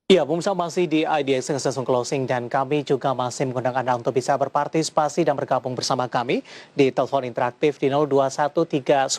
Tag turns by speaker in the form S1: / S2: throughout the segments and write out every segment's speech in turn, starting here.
S1: Iya, pemirsa masih di IDX Session Closing dan kami juga masih mengundang Anda untuk bisa berpartisipasi dan bergabung bersama kami di telepon interaktif di 021391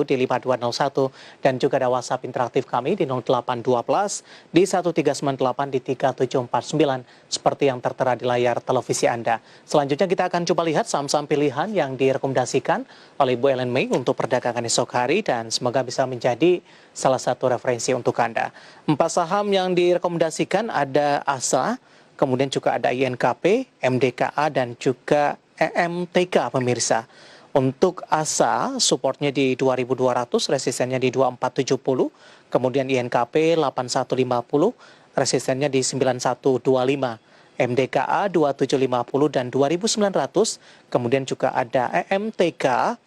S1: di 5201 dan juga ada WhatsApp interaktif kami di 0812 di 1398 di 3749 seperti yang tertera di layar televisi Anda. Selanjutnya kita akan coba lihat saham-saham pilihan yang direkomendasikan oleh Ibu Ellen May untuk perdagangan esok hari dan semoga bisa menjadi salah satu referensi untuk Anda. 4 saham yang direkomendasikan ada ASA, kemudian juga ada INKP, MDKA, dan juga EMTK pemirsa. Untuk ASA, supportnya di 2200, resistennya di 2470, kemudian INKP 8150, resistennya di 9125. MDKA 2750 dan 2900, kemudian juga ada EMTK,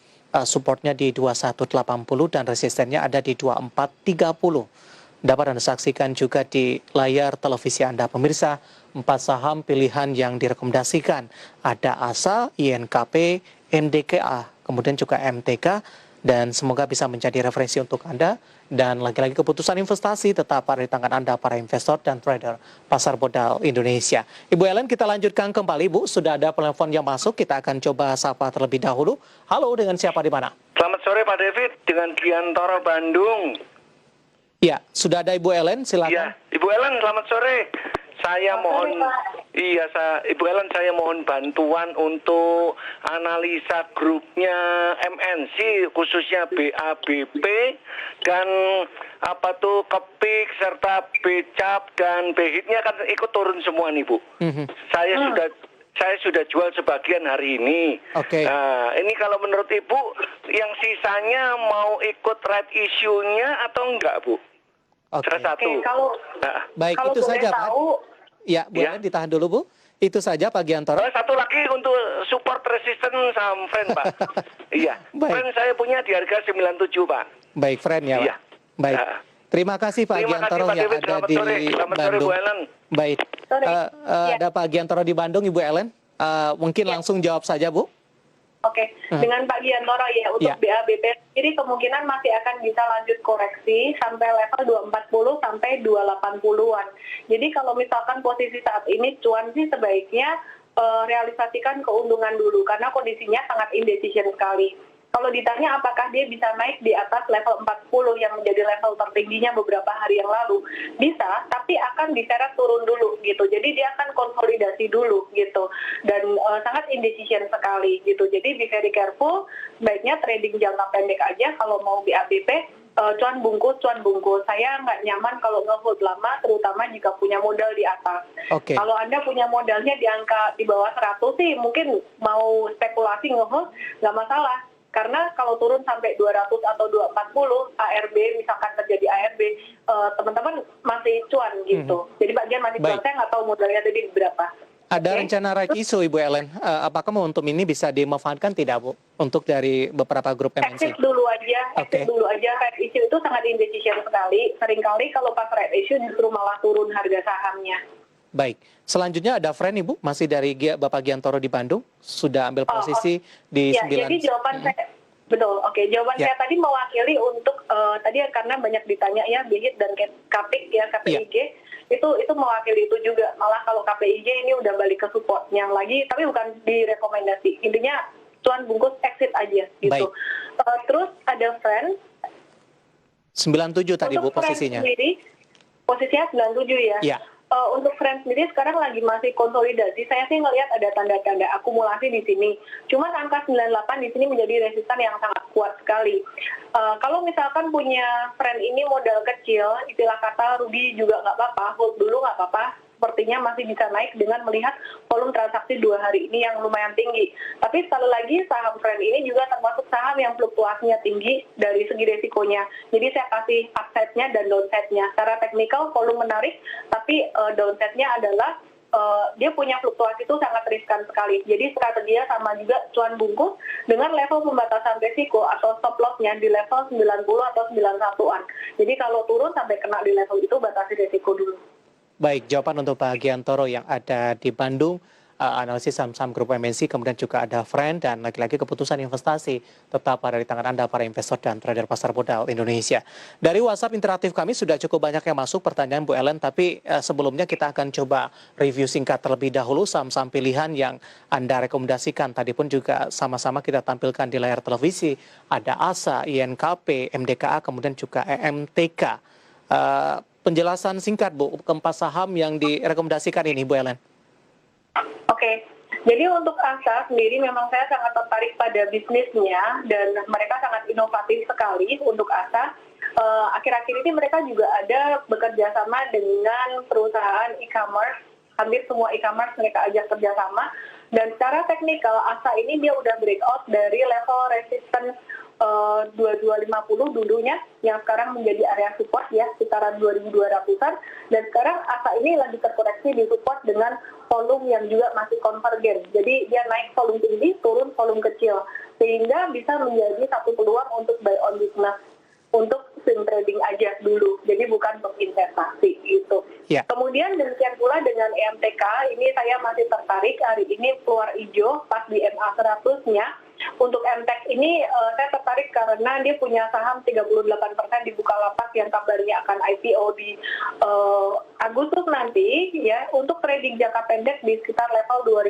S1: supportnya di 2180 dan resistennya ada di 2430. Dapat Anda saksikan juga di layar televisi Anda pemirsa, 4 saham pilihan yang direkomendasikan. Ada ASA, INKP, MDKA, kemudian juga MTK, dan semoga bisa menjadi referensi untuk Anda. Dan lagi-lagi keputusan investasi tetap ada di tangan Anda para investor dan trader pasar modal Indonesia. Ibu Ellen, kita lanjutkan kembali Bu, sudah ada telepon yang masuk, kita akan coba sapa terlebih dahulu. Halo, dengan siapa di mana?
S2: Selamat sore Pak David, dengan Giantoro Bandung.
S1: Ya, sudah ada Ibu Ellen, silakan.
S2: Iya, Ibu Ellen selamat sore. Ibu Ellen saya mohon bantuan untuk analisa grupnya MNC khususnya BABP dan Kepik serta BCAP dan BHIT-nya kan ikut turun semua nih Bu. Saya sudah jual sebagian hari ini.
S1: Oke.
S2: Nah, ini kalau menurut Ibu yang sisanya mau ikut right issue-nya atau enggak Bu? Salah satu.
S1: Baik,
S3: kalau
S1: itu saja Pak.
S3: Tahu,
S1: ya, Bu Ellen ditahan dulu Bu. Itu saja Pak Giantoro.
S2: Satu lagi untuk support resisten saham friend Pak. Iya. Friend saya punya di harga 97 Pak.
S1: Baik, friend ya Pak.
S2: Iya.
S1: Baik. Terima kasih Pak Giantoro yang
S2: David.
S1: ada di
S2: Selamat
S1: Bandung.
S2: sore Bu Ellen.
S1: Baik. Ada Pak Giantoro di Bandung, Ibu Ellen. Mungkin langsung jawab saja Bu.
S3: Oke. Dengan Pak Giantoro ya untuk BABP sendiri kemungkinan masih akan bisa lanjut koreksi sampai level 240 sampai 280-an. Jadi kalau misalkan posisi saat ini cuan sih sebaiknya realisasikan keuntungan dulu karena kondisinya sangat indecision sekali. Kalau ditanya apakah dia bisa naik di atas level 40 yang menjadi level tertingginya beberapa hari yang lalu, bisa, tapi akan diseret turun dulu gitu. Jadi dia akan konsolidasi dulu gitu. Dan sangat indecision sekali gitu. Jadi be very careful, baiknya trading jangka pendek aja kalau mau BABP. Cuan bungkus. Saya nggak nyaman kalau nge-hold lama, terutama jika punya modal di atas.
S1: Okay.
S3: Kalau Anda punya modalnya di angka di bawah 100 sih, mungkin mau spekulasi nge-hold, nggak masalah. Karena kalau turun sampai 200 atau 240, ARB, misalkan terjadi ARB, teman-teman masih cuan gitu. Jadi bagian masih cuan, saya nggak tahu modalnya tadi berapa.
S1: Ada rencana right issue Ibu Ellen. Apakah momentum ini bisa dimanfaatkan tidak Bu? Untuk dari beberapa grup MNC?
S3: Exit dulu aja. Right issue itu sangat indecision sekali. Seringkali kalau pas right issue justru malah turun harga sahamnya.
S1: Baik, selanjutnya ada friend Ibu, masih dari Bapak Giantoro di Bandung, sudah ambil posisi di 9.
S3: Jadi jawaban saya, betul, jawaban saya tadi mewakili untuk, tadi karena banyak ditanya ya, BHIT dan Kepik ya, KPIG, itu mewakili itu juga, malah kalau KPIG ini udah balik ke supportnya lagi, tapi bukan direkomendasi, intinya cuan bungkus exit aja gitu. Terus ada friend,
S1: 97 tadi Bu posisinya.
S3: Sendiri, posisinya 97 ya?
S1: Iya.
S3: Untuk friend sendiri sekarang lagi masih konsolidasi. Saya sih ngelihat ada tanda-tanda akumulasi di sini. Cuma angka 98 di sini menjadi resisten yang sangat kuat sekali. Kalau misalkan punya friend ini modal kecil, istilah kata rugi juga nggak apa-apa, hold dulu nggak apa-apa. Sepertinya masih bisa naik dengan melihat volume transaksi 2 hari ini yang lumayan tinggi. Tapi sekali lagi saham friend ini juga termasuk saham yang fluktuasinya tinggi dari segi resikonya. Jadi saya kasih upside-nya dan downside-nya. Secara teknikal volume menarik, tapi downside-nya adalah dia punya fluktuasi itu sangat riskan sekali. Jadi strateginya sama juga cuan bungkus dengan level pembatasan risiko atau stop loss-nya di level 90 atau 91-an. Jadi kalau turun sampai kena di level itu batasi risiko dulu.
S1: Baik, jawaban untuk Pak Giantoro yang ada di Bandung. analisis saham-saham grup MNC, kemudian juga ada Friend, dan lagi-lagi keputusan investasi tetap ada di tangan Anda para investor dan trader pasar modal Indonesia. Dari WhatsApp interaktif kami sudah cukup banyak yang masuk pertanyaan Bu Ellen, tapi sebelumnya kita akan coba review singkat terlebih dahulu saham-saham pilihan yang Anda rekomendasikan. Tadi pun juga sama-sama kita tampilkan di layar televisi, ada ASA, INKP, MDKA, kemudian juga EMTK. Penjelasan singkat Bu, keempat saham yang direkomendasikan ini Bu Ellen.
S3: Oke, jadi untuk ASA sendiri memang saya sangat tertarik pada bisnisnya dan mereka sangat inovatif sekali untuk ASA. Akhir-akhir ini mereka juga ada bekerja sama dengan perusahaan e-commerce, hampir semua e-commerce mereka ajak kerjasama. Dan secara teknikal ASA ini dia udah breakout dari level resistance 2250 dulunya yang sekarang menjadi area support ya sekitaran 2200-an, dan sekarang ASA ini lagi terkoreksi di support dengan volume yang juga masih konvergen. Jadi dia naik volume tinggi, turun volume kecil, sehingga bisa menjadi satu peluang untuk buy on weakness, untuk swing trading aja dulu, jadi bukan untuk investasi gitu. Yeah. Kemudian demikian pula dengan EMTK, ini saya masih tertarik hari ini keluar hijau pas di MA 100-nya. Untuk MTEK ini saya tertarik karena dia punya saham 38% di Bukalapak yang kabarnya akan IPO di Agustus nanti ya, untuk trading jangka pendek di sekitar level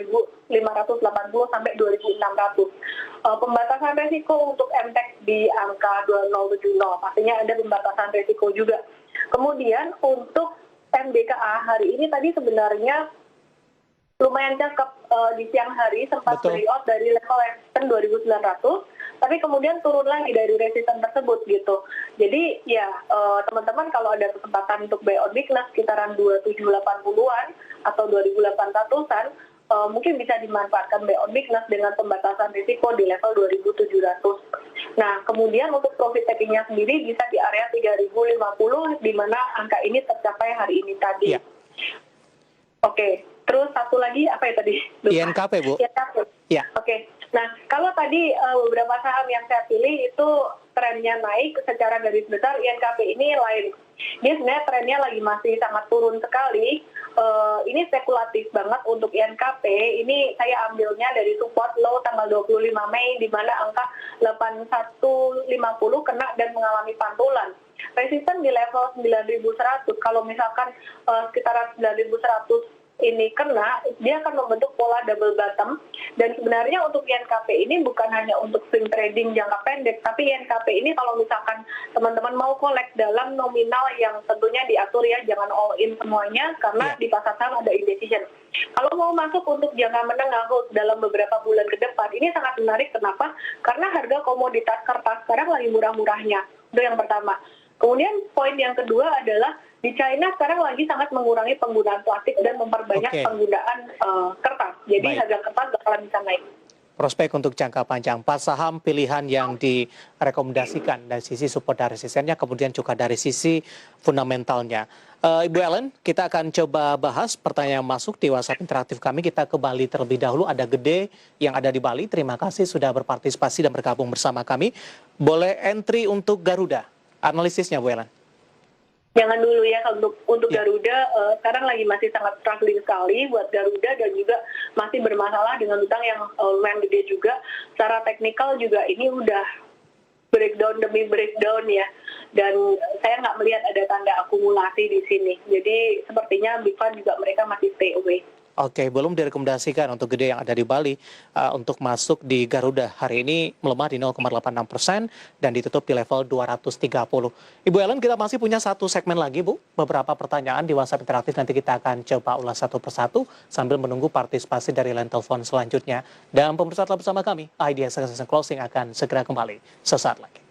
S3: 2.580 sampai 2.600. Pembatasan resiko untuk MTEK di angka 2070, pastinya ada pembatasan resiko juga. Kemudian untuk MBKA hari ini tadi sebenarnya lumayan cakep di siang hari, sempat breakout dari level resisten 2.900, tapi kemudian turun lagi dari resisten tersebut gitu. Jadi ya teman-teman kalau ada kesempatan untuk buy on weakness sekitaran 2780-an atau 2800-an, mungkin bisa dimanfaatkan buy on weakness dengan pembatasan risiko di level 2.700. Nah, kemudian untuk profit takingnya sendiri bisa di area 3.050, di mana angka ini tercapai hari ini tadi. Yeah. Oke, terus satu lagi apa ya tadi?
S1: INKP, Bu.
S3: INKP.
S1: Ya.
S3: Oke. Nah, kalau tadi beberapa saham yang saya pilih itu trennya naik secara garis besar, INKP ini lain. Dia sebenarnya trennya lagi masih sangat turun sekali. Ini spekulatif banget untuk INKP. Ini saya ambilnya dari support low tanggal 25 Mei di mana angka 8150 kena dan mengalami pantulan. Resisten di level 9.100. Kalau misalkan sekitaran 9.100 ini kena, dia akan membentuk pola double bottom. Dan sebenarnya untuk INKP ini bukan hanya untuk swing trading jangka pendek, tapi INKP ini kalau misalkan teman-teman mau collect dalam nominal yang tentunya diatur ya, jangan all in semuanya karena di pasar saham ada indecision. Kalau mau masuk untuk jangka menengah dalam beberapa bulan ke depan, ini sangat menarik. Kenapa? Karena harga komoditas kertas sekarang lagi murah-murahnya. Itu yang pertama. Kemudian poin yang kedua adalah di China sekarang lagi sangat mengurangi penggunaan plastik dan memperbanyak penggunaan kertas. Jadi harga kertas bakalan bisa naik.
S1: Prospek untuk jangka panjang, 4 saham pilihan yang direkomendasikan dari sisi support dan resistennya, kemudian juga dari sisi fundamentalnya. Ibu Ellen, kita akan coba bahas pertanyaan yang masuk di WhatsApp interaktif kami. Kita ke Bali terlebih dahulu. Ada Gede yang ada di Bali. Terima kasih sudah berpartisipasi dan bergabung bersama kami. Boleh entry untuk Garuda. Analisisnya, Bu Ellen.
S3: Jangan dulu ya untuk Garuda, sekarang lagi masih sangat struggling sekali buat Garuda dan juga masih bermasalah dengan utang yang lumayan gede juga. Secara teknikal juga ini udah breakdown demi breakdown ya, dan saya nggak melihat ada tanda akumulasi di sini. Jadi sepertinya Big Fund juga mereka masih stay away.
S1: Oke, belum direkomendasikan untuk Gede yang ada di Bali untuk masuk di Garuda. Hari ini melemah di 0,86% dan ditutup di level 230. Ibu Ellen, kita masih punya satu segmen lagi, Bu. Beberapa pertanyaan di WhatsApp interaktif nanti kita akan coba ulas satu persatu sambil menunggu partisipasi dari line telepon selanjutnya. Dan pemirsa tetap bersama kami, Idea Succession Closing akan segera kembali sesaat lagi.